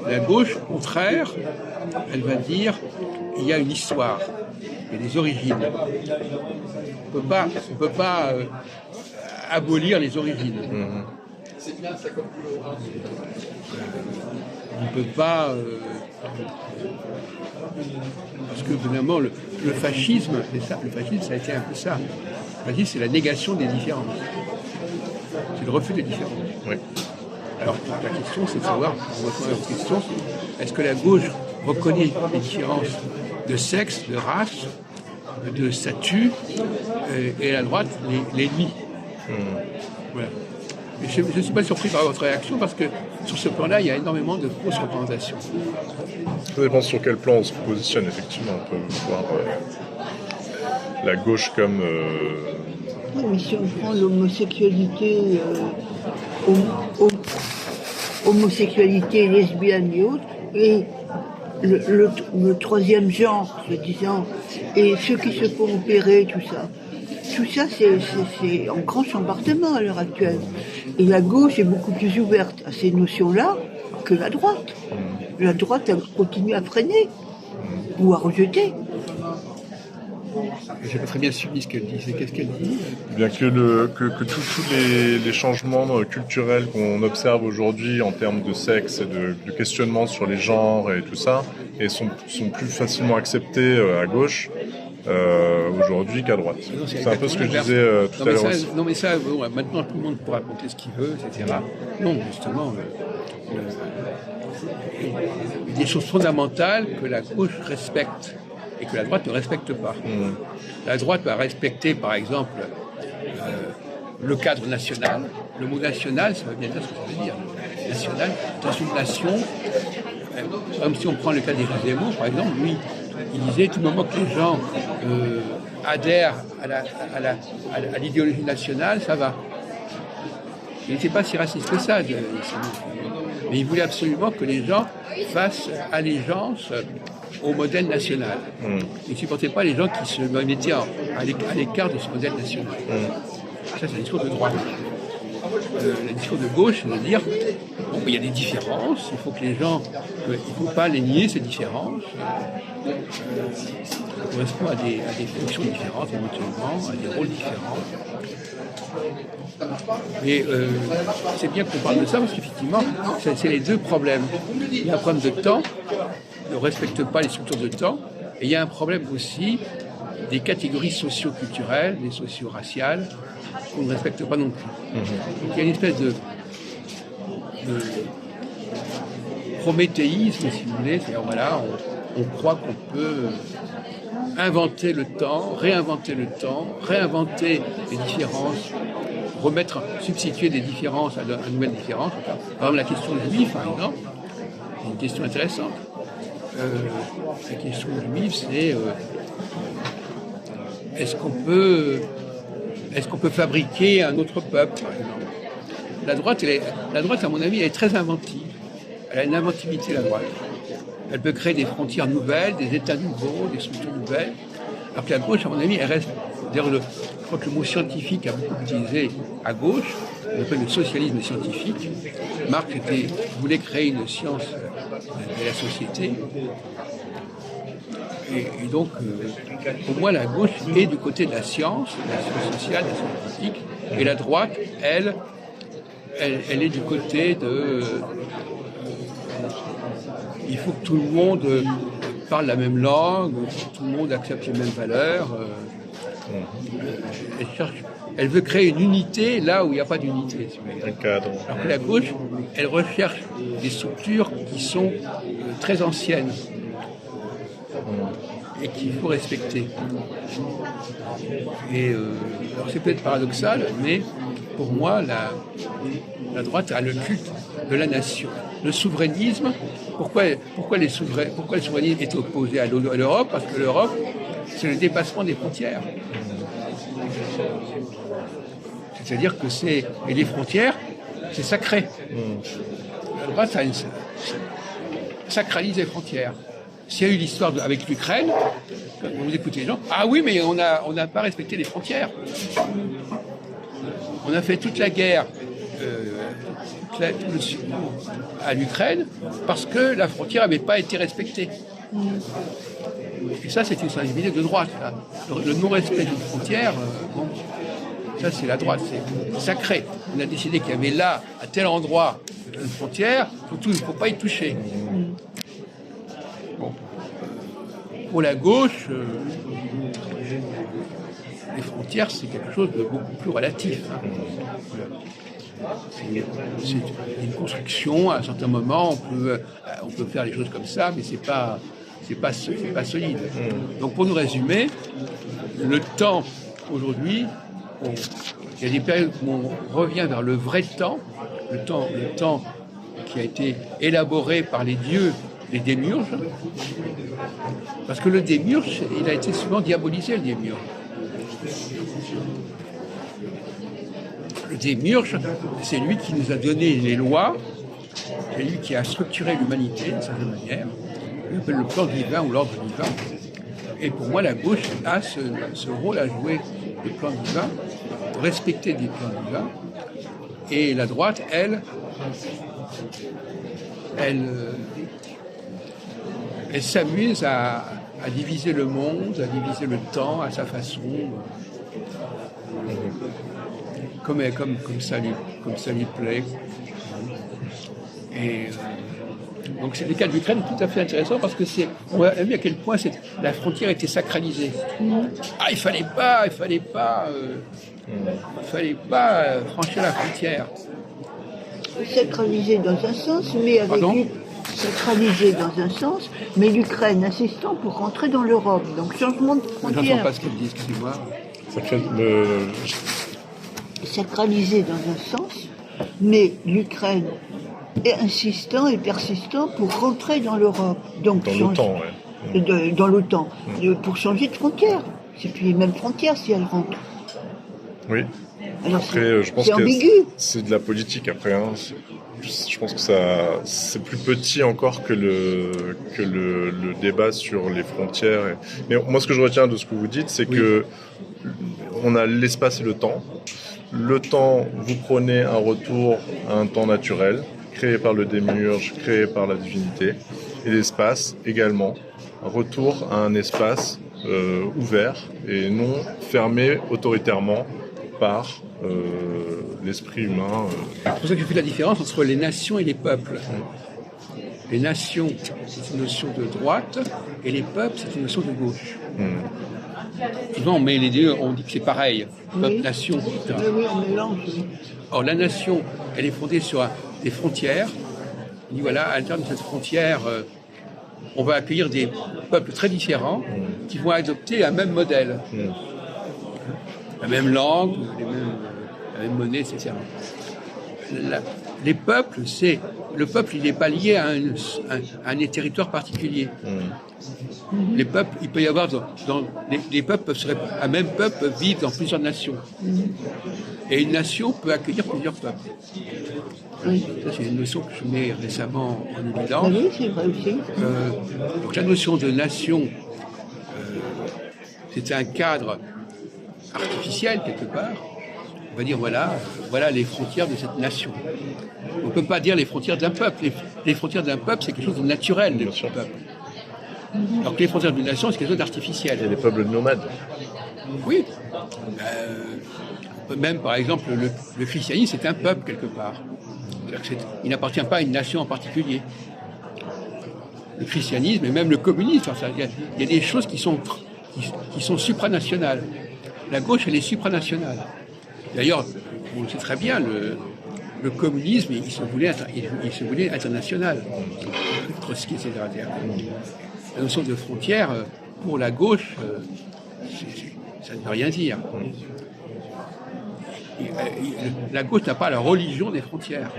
La gauche, au contraire, elle va dire il y a une histoire, il y a des origines. On ne peut pas abolir les origines. On ne peut pas... parce que finalement, le fascisme, c'est ça. Le fascisme, ça a été un peu ça. Le fascisme, c'est la négation des différences. C'est le refus des différences. Oui. Alors, la question, c'est de savoir, on répond à votre question, est-ce que la gauche reconnaît les différences de sexe, de race, de statut, et la droite les nie. Voilà. Et je ne suis pas surpris par votre réaction parce que sur ce plan-là, il y a énormément de fausses représentations. Ça dépend sur quel plan on se positionne, effectivement. On peut voir la gauche comme... Oui, mais si on prend l'homosexualité, homosexualité, lesbienne et autres, et le troisième genre, soi-disant, et ceux qui se font opérer, tout ça, c'est en grand chambardement à l'heure actuelle. Et la gauche est beaucoup plus ouverte à ces notions-là que la droite. La droite, elle continue à freiner ou à rejeter. Je n'ai pas très bien suivi ce qu'elle dit. Qu'est-ce qu'elle dit ? Bien que tous les changements culturels qu'on observe aujourd'hui en termes de sexe et de questionnement sur les genres et tout ça, et sont plus facilement acceptés à gauche aujourd'hui qu'à droite. C'est un peu ce que je disais tout à l'heure aussi. Non mais ça, bon, maintenant tout le monde peut raconter ce qu'il veut, etc. Non, justement, il y a des choses fondamentales que la gauche respecte et que la droite ne respecte pas. La droite va respecter, par exemple, le cadre national. Le mot national, ça veut bien dire ce que ça veut dire. National, dans une nation, comme si on prend le cas d'Éric Zemmour, par exemple, lui, il disait tout le moment que les gens adhèrent à l'idéologie nationale, ça va. Il n'était pas si raciste que ça, mais il voulait absolument que les gens fassent allégeance au modèle national. Il ne supportait pas les gens qui se mettaient à l'écart de ce modèle national. Ça, c'est un discours de droite. la discours de gauche, c'est de dire bon, il y a des différences, il faut que les gens, il ne faut pas les nier ces différences. Ça correspond à des fonctions différentes éventuellement, à des rôles différents. Et c'est bien qu'on parle de ça parce qu'effectivement, c'est les deux problèmes. Il y a un problème de temps, on ne respecte pas les structures de temps, et il y a un problème aussi des catégories socio-culturelles, des socio-raciales, qu'on ne respecte pas non plus. Donc il y a une espèce de prométhéisme, si vous voulez, c'est-à-dire voilà, on croit qu'on peut inventer le temps, réinventer le temps, réinventer les différences, substituer des différences à de nouvelles différences. Par exemple, la question juive, par exemple, c'est une question intéressante. La question juive, c'est est-ce qu'on peut fabriquer un autre peuple, par exemple. La droite, à mon avis, elle est très inventive. Elle a une inventivité, la droite. Elle peut créer des frontières nouvelles, des États nouveaux, des structures nouvelles. Alors que la gauche, à mon avis, elle reste... D'ailleurs, je crois que le mot scientifique a beaucoup utilisé à gauche, on appelle le socialisme scientifique. Marx voulait créer une science de la société. Et donc, pour moi, la gauche est du côté de la science sociale, de la science politique, et la droite, elle est du côté de... il faut que tout le monde parle la même langue, que tout le monde accepte les mêmes valeurs. Elle veut créer une unité là où il n'y a pas d'unité. Un cadre. Alors que la gauche, elle recherche des structures qui sont très anciennes et qu'il faut respecter. Et alors c'est peut-être paradoxal, mais pour moi, la droite a le culte de la nation. Le souverainisme, pourquoi le souverainisme est opposé à l'Europe? Parce que l'Europe, c'est le dépassement des frontières. C'est-à-dire que et les frontières, c'est sacré. La droite sacralise les frontières. S'il y a eu l'histoire avec l'Ukraine, quand vous écoutez les gens, ah oui, mais on n'a pas respecté les frontières. On a fait toute la guerre à l'Ukraine parce que la frontière n'avait pas été respectée. Et ça, c'est une sensibilité de droite. Là. Le non-respect d'une frontière, bon, ça, c'est la droite, c'est sacré. On a décidé qu'il y avait là, à tel endroit, une frontière, il ne faut pas y toucher. Bon. Pour la gauche, les frontières, c'est quelque chose de beaucoup plus relatif. C'est une construction, à un certain moment, on peut faire les choses comme ça, mais c'est pas solide. Donc pour nous résumer, le temps, aujourd'hui, il y a des périodes où on revient vers le vrai temps, le temps qui a été élaboré par les dieux, les démiurges, parce que le démiurge, il a été souvent diabolisé, le démiurge. Le démiurge, c'est lui qui nous a donné les lois, c'est lui qui a structuré l'humanité d'une certaine manière, il appelle le plan divin ou l'ordre divin. Et pour moi, la gauche a ce rôle à jouer, le plan divin, respecter des plans divins. Et la droite, elle s'amuse à diviser le monde, à diviser le temps à sa façon, comme ça lui plaît. Et donc c'est le cas de l'Ukraine tout à fait intéressant parce que on a vu à quel point la frontière était sacralisée. Ah, il fallait pas franchir la frontière. Sacralisé dans un sens, mais sacralisé dans un sens, mais l'Ukraine insistant pour rentrer dans l'Europe. Donc changement de frontière. Je n'entends pas ce qu'elle dit, excusez-moi. Sacralisé dans un sens, mais l'Ukraine est insistant et persistant pour rentrer dans l'Europe. Donc dans l'OTAN, ouais. Dans l'OTAN, pour changer de frontière. C'est plus les mêmes frontières si elle rentre. Oui. Alors après, je pense c'est ambigu. C'est de la politique après. Hein. Je pense que c'est plus petit encore que le débat sur les frontières. Mais moi, ce que je retiens de ce que vous dites, c'est que on a l'espace et le temps. le temps, vous prenez un retour à un temps naturel, créé par le démiurge, créé par la divinité, et l'espace également, un retour à un espace ouvert et non fermé autoritairement par l'esprit humain. C'est pour ça que je fais la différence entre les nations et les peuples. Les nations, c'est une notion de droite, et les peuples, c'est une notion de gauche. Souvent, on met les deux, on dit que c'est pareil, peuple, nation, etc. Oui, on mélange. Or, la nation, elle est fondée sur des frontières. On dit, voilà, à l'intérieur de cette frontière, on va accueillir des peuples très différents qui vont adopter un même modèle. La même langue, la même monnaie, etc. Les peuples, le peuple, il n'est pas lié à un territoire particulier. Les peuples, il peut y avoir les peuples un même peuple peut vivre dans plusieurs nations. Et une nation peut accueillir plusieurs peuples. Oui. Ça, c'est une notion que je mets récemment en évidence. Oui, c'est vrai aussi. Donc la notion de nation, c'est un cadre artificiel quelque part. On va dire voilà les frontières de cette nation. On ne peut pas dire les frontières d'un peuple. Les frontières d'un peuple, c'est quelque chose de naturel de ce peuple. Alors que les frontières d'une nation, c'est quelque chose d'artificiel. Il y a des peuples nomades. Oui. Même, par exemple, le christianisme, c'est un peuple quelque part. Il n'appartient pas à une nation en particulier. Le christianisme et même le communisme, il y a des choses qui sont supranationales. La gauche, elle est supranationale. D'ailleurs, on le sait très bien, le communisme, il se voulait international. Trotsky, etc. La notion de frontière, pour la gauche, ça ne veut rien dire. La gauche n'a pas la religion des frontières.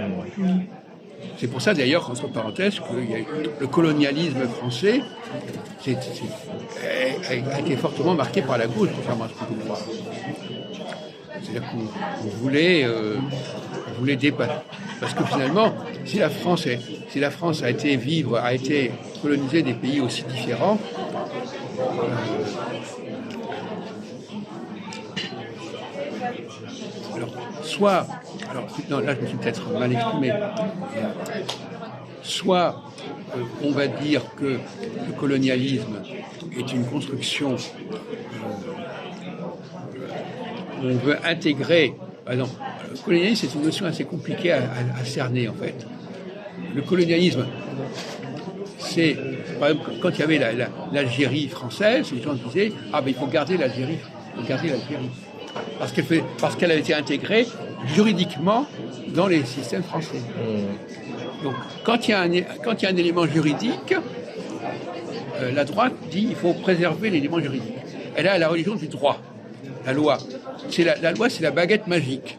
C'est pour ça, d'ailleurs, entre parenthèses, que le colonialisme français a été fortement marqué par la gauche, contrairement à ce qu'on peut croire. C'est-à-dire qu'on voulait dépasser. Parce que finalement, si la France a été colonisée des pays aussi différents, là je me suis peut-être mal exprimé, soit on va dire que le colonialisme est une construction où on veut intégrer, par exemple, le colonialisme c'est une notion assez compliquée à cerner en fait. Le colonialisme, c'est, par exemple, quand il y avait l'Algérie française, les gens disaient il faut garder l'Algérie, parce qu'elle a été intégrée juridiquement dans les systèmes français. Donc, quand il y a un élément juridique, la droite dit il faut préserver l'élément juridique. Elle a la religion du droit, la loi. La loi, c'est la baguette magique.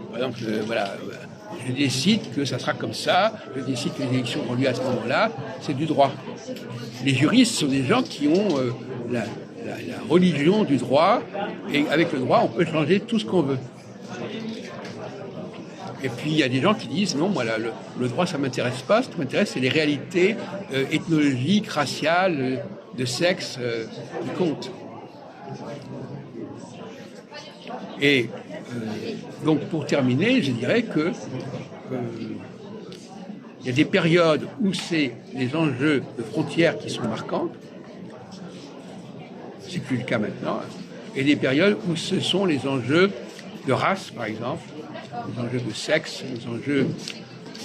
Par exemple, je décide que ça sera comme ça, je décide que les élections auront lieu à ce moment-là, c'est du droit. Les juristes sont des gens qui ont la religion du droit, et avec le droit, on peut changer tout ce qu'on veut. Et puis, il y a des gens qui disent, non, moi, le droit, ça ne m'intéresse pas. Ce qui m'intéresse, c'est les réalités ethnologiques, raciales, de sexe qui comptent. Et donc, pour terminer, je dirais que il y a des périodes où c'est les enjeux de frontières qui sont marquants. C'est plus le cas maintenant. Et des périodes où ce sont les enjeux de race, par exemple, les enjeux de sexe, les enjeux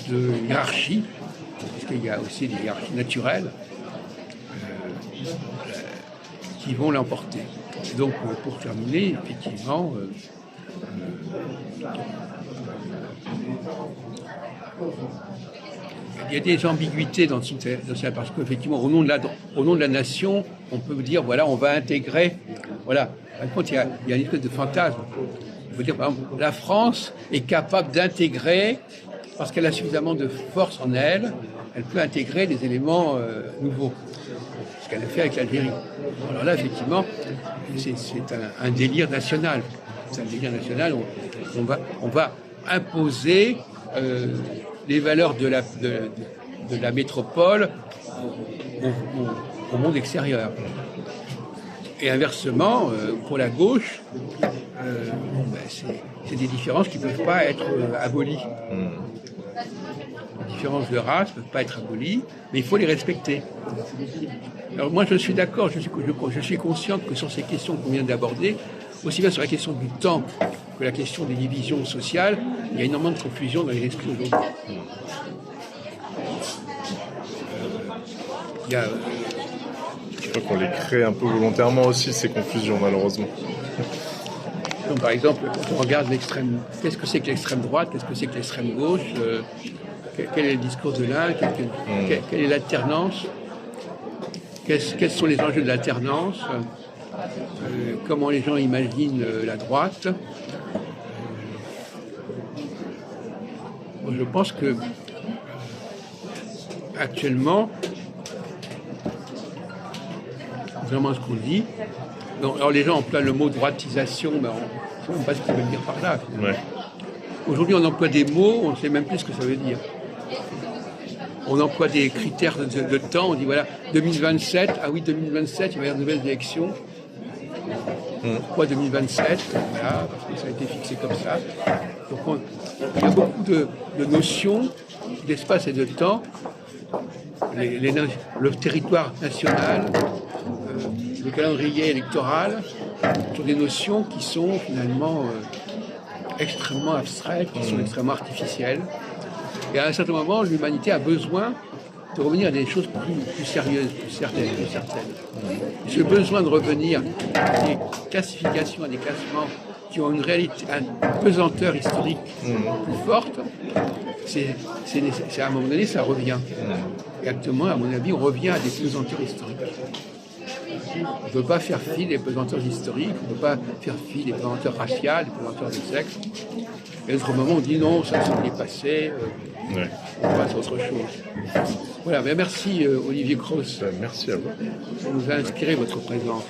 de hiérarchie, parce qu'il y a aussi des hiérarchies naturelles qui vont l'emporter. Et donc, pour terminer, effectivement, il y a des ambiguïtés dans ça, parce qu'effectivement, au nom de la nation, on peut dire, voilà, on va intégrer, voilà. Par contre, il y a une espèce de fantasme. On peut dire, par exemple, la France est capable d'intégrer, parce qu'elle a suffisamment de force en elle, elle peut intégrer des éléments nouveaux. Ce qu'elle a fait avec l'Algérie. Alors là, effectivement, c'est un délire national. C'est un délire national. On va imposer les valeurs de la métropole au monde extérieur. Et inversement, pour la gauche, c'est des différences qui ne peuvent pas être abolies. Les différences de race ne peuvent pas être abolies, mais il faut les respecter. Alors moi, je suis d'accord, je suis conscient que sur ces questions qu'on vient d'aborder, aussi bien sur la question du temps que la question des divisions sociales, il y a énormément de confusion dans les esprits aujourd'hui. Je crois qu'on les crée un peu volontairement aussi, ces confusions, malheureusement. Donc, par exemple, quand on regarde l'extrême, qu'est-ce que c'est que l'extrême droite, qu'est-ce que c'est que l'extrême gauche, quel est le discours de l'un, quelle est l'alternance, quels sont les enjeux de l'alternance, comment les gens imaginent la droite. Je pense que actuellement, vraiment ce qu'on dit, alors les gens emploient le mot droitisation, mais on ne sait même pas ce qu'ils veulent dire par là. Ouais. Aujourd'hui, on emploie des mots, on ne sait même plus ce que ça veut dire. On emploie des critères de temps, on dit voilà, 2027, ah oui, 2027, il va y avoir de nouvelles élections. Pourquoi 2027 ? Voilà, parce que ça a été fixé comme ça. Donc il y a beaucoup de notions d'espace et de temps. Le territoire national, le calendrier électoral, sont des notions qui sont finalement extrêmement abstraites, qui sont extrêmement artificielles. Et à un certain moment, l'humanité a besoin de revenir à des choses plus sérieuses, plus certaines. Ce besoin de revenir à des classifications, à des classements qui ont une réalité, une pesanteur historique plus forte, c'est à un moment donné, ça revient. Et actuellement, à mon avis, on revient à des pesanteurs historiques. On ne peut pas faire fi des pesanteurs historiques, on ne peut pas faire fi des pesanteurs raciales, des pesanteurs de sexe. Et à d'autres moments, on dit non, ça s'est dépassé, on passe à autre chose. Voilà, mais merci Olivier Cross. Merci à vous. Ça nous a inspiré votre présence.